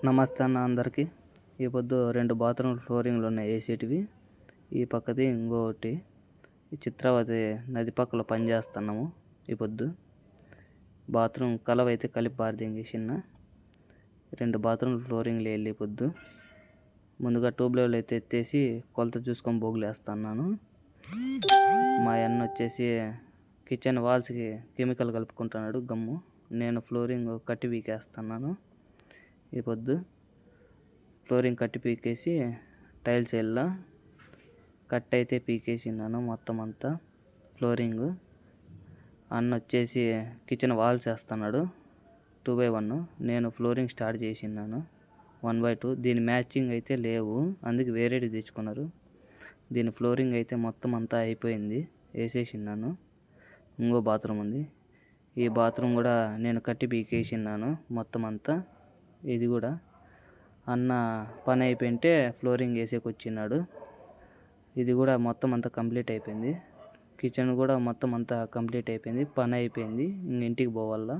నమస్తే అన్న అందరికీ. ఈ పొద్దు 2 బాత్రూమ్ ఫ్లోరింగ్లు ఉన్నాయి వేసేటివి. ఈ పక్కది ఇంకోటి. ఈ చిత్రావతి నది పక్కలో పని చేస్తున్నాము. ఈ పొద్దు బాత్రూమ్ కలవైతే కలిపి బార్దింగి చిన్న 2 బాత్రూమ్ ఫ్లోరింగ్లు వెళ్ళి పొద్దు ముందుగా ట్యూబ్ లెవెల్ అయితే ఎత్తేసి కొలత చూసుకొని బోగులు వేస్తున్నాను. మా అన్న వచ్చేసి కిచెన్ వాల్స్కి కెమికల్ కలుపుకుంటున్నాడు గమ్ము. నేను ఫ్లోరింగ్ కట్టి పీకేస్తున్నాను. ఈ పొద్దు ఫ్లోరింగ్ కట్టి పీకేసి టైల్స్ వెళ్ళా కట్ అయితే పీకేసినాను మొత్తం అంతా ఫ్లోరింగ్. అన్న వచ్చేసి కిచెన్ వాల్స్ వేస్తున్నాడు 2x1. నేను ఫ్లోరింగ్ స్టార్ట్ చేసినాను 1x2. దీని మ్యాచింగ్ అయితే లేవు, అందుకే వేరేది తెచ్చుకున్నారు. దీని ఫ్లోరింగ్ అయితే మొత్తం అంతా అయిపోయింది, వేసేసినాను. ఇంకో బాత్రూమ్ ఉంది. ఈ బాత్రూమ్ కూడా నేను కట్టి పీకేసినాను మొత్తం అంతా. ఇది కూడా అన్న పని అయిపోయింటే ఫ్లోరింగ్ వేసేకి వచ్చినాడు. ఇది కూడా మొత్తం అంతా కంప్లీట్ అయిపోయింది. కిచెన్ కూడా మొత్తం అంతా కంప్లీట్ అయిపోయింది, పని అయిపోయింది. ఇంటికి పోవాలా.